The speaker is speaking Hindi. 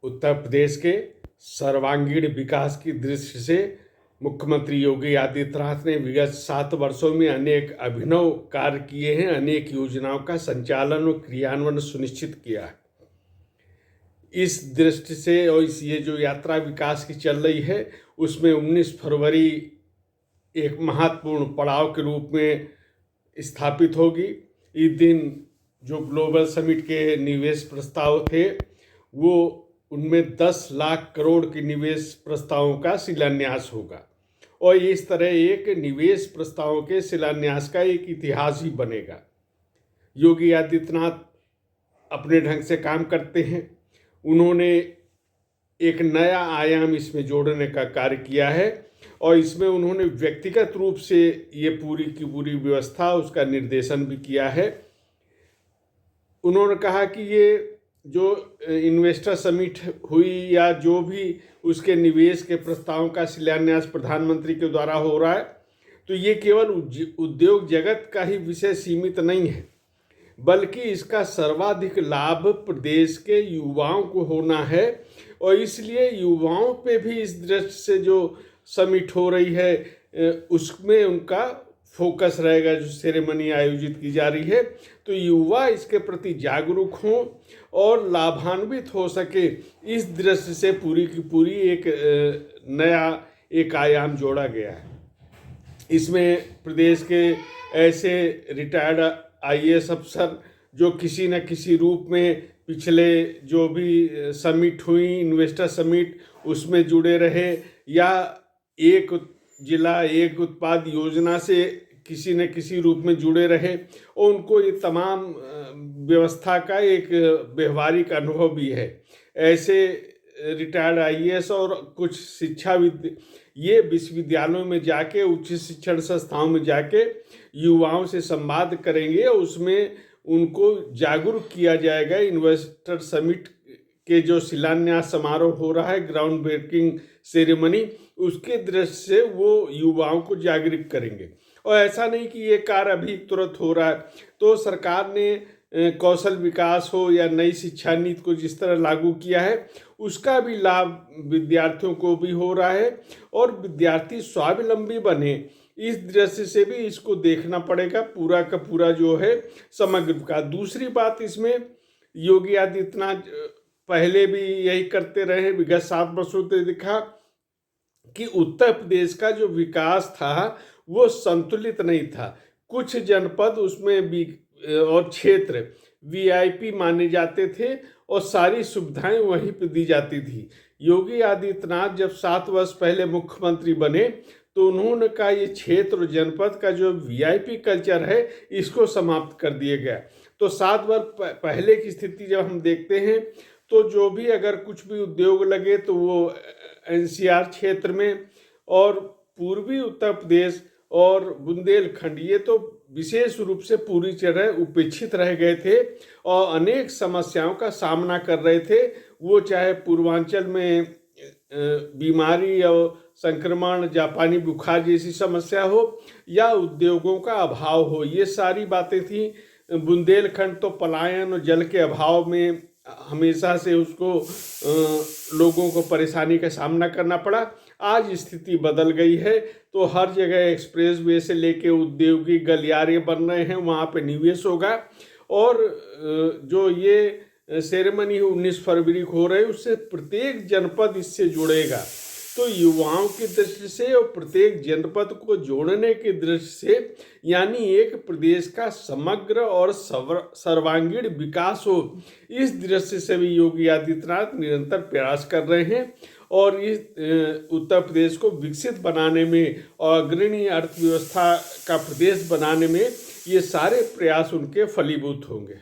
उत्तर प्रदेश के सर्वांगीण विकास की दृष्टि से मुख्यमंत्री योगी आदित्यनाथ ने विगत 7 वर्षों में अनेक अभिनव कार्य किए हैं। अनेक योजनाओं का संचालन और क्रियान्वयन सुनिश्चित किया है। इस दृष्टि से और ये जो यात्रा विकास की चल रही है उसमें 19 फरवरी एक महत्वपूर्ण पड़ाव के रूप में स्थापित होगी। इस दिन जो ग्लोबल समिट के निवेश प्रस्ताव थे वो उनमें 10 लाख करोड़ के निवेश प्रस्तावों का शिलान्यास होगा और इस तरह एक निवेश प्रस्तावों के शिलान्यास का एक इतिहास ही बनेगा। योगी आदित्यनाथ अपने ढंग से काम करते हैं। उन्होंने एक नया आयाम इसमें जोड़ने का कार्य किया है और इसमें उन्होंने व्यक्तिगत रूप से ये पूरी की पूरी व्यवस्था उसका निर्देशन भी किया है। उन्होंने कहा कि ये जो इन्वेस्टर समिट हुई या जो भी उसके निवेश के प्रस्तावों का शिलान्यास प्रधानमंत्री के द्वारा हो रहा है तो ये केवल उद्योग जगत का ही विषय सीमित नहीं है, बल्कि इसका सर्वाधिक लाभ प्रदेश के युवाओं को होना है और इसलिए युवाओं पे भी इस दृष्टि से जो समिट हो रही है उसमें उनका फोकस रहेगा। जो सेरेमनी आयोजित की जा रही है तो युवा इसके प्रति जागरूक हों और लाभान्वित हो सके, इस दृष्टि से पूरी की पूरी एक नया एक आयाम जोड़ा गया है। इसमें प्रदेश के ऐसे रिटायर्ड आईएएस अफसर जो किसी न किसी रूप में पिछले जो भी समिट हुई इन्वेस्टर समिट उसमें जुड़े रहे या एक जिला एक उत्पाद योजना से किसी न किसी रूप में जुड़े रहे और उनको ये तमाम व्यवस्था का एक व्यवहारिक अनुभव भी है। ऐसे रिटायर्ड आईएएस और कुछ ये विश्वविद्यालयों में जाके उच्च शिक्षण संस्थाओं में जाके युवाओं से संवाद करेंगे और उसमें उनको जागरूक किया जाएगा। इन्वेस्टर समिट के जो शिलान्यास समारोह हो रहा है, ग्राउंड ब्रेकिंग सेरेमनी, उसके दृष्टि से वो युवाओं को जागरूक करेंगे। और ऐसा नहीं कि ये कार्य अभी तुरंत हो रहा है, तो सरकार ने कौशल विकास हो या नई शिक्षा नीति को जिस तरह लागू किया है उसका भी लाभ विद्यार्थियों को भी हो रहा है और विद्यार्थी स्वावलंबी बने, इस दृष्टि से भी इसको देखना पड़ेगा पूरा का पूरा जो है समग्र का। दूसरी बात, इसमें योगी आदित्यनाथ पहले भी यही करते रहे। विगत 7 वर्षों से देखा कि उत्तर प्रदेश का जो विकास था वो संतुलित नहीं था। कुछ जनपद उसमें भी और क्षेत्र वीआईपी माने जाते थे और सारी सुविधाएं वहीं पर दी जाती थी। योगी आदित्यनाथ जब 7 वर्ष पहले मुख्यमंत्री बने तो उन्होंने कहा ये क्षेत्र और जनपद का जो वीआईपी कल्चर है इसको समाप्त कर दिया गया। तो 7 वर्ष पहले की स्थिति जब हम देखते हैं तो जो भी अगर कुछ भी उद्योग लगे तो वो एनसीआर क्षेत्र में और पूर्वी उत्तर प्रदेश और बुंदेलखंड ये तो विशेष रूप से पूरी तरह उपेक्षित रह गए थे और अनेक समस्याओं का सामना कर रहे थे। वो चाहे पूर्वांचल में बीमारी और संक्रमण, जापानी बुखार जैसी समस्या हो या उद्योगों का अभाव हो, ये सारी बातें थी। बुंदेलखंड तो पलायन और जल के अभाव में हमेशा से उसको लोगों को परेशानी का सामना करना पड़ा। आज स्थिति बदल गई है तो हर जगह एक्सप्रेस वे से लेके औद्योगिक गलियारे बन रहे हैं, वहाँ पे निवेश होगा और जो ये सेरेमनी 19 फरवरी को हो रही है उससे प्रत्येक जनपद इससे जुड़ेगा। तो युवाओं की दृष्टि से और प्रत्येक जनपद को जोड़ने की दृष्टि से यानी एक प्रदेश का समग्र और सर्वांगीण विकास हो, इस दृष्टि से भी योगी आदित्यनाथ निरंतर प्रयास कर रहे हैं और इस उत्तर प्रदेश को विकसित बनाने में और अग्रणी अर्थव्यवस्था का प्रदेश बनाने में ये सारे प्रयास उनके फलीभूत होंगे।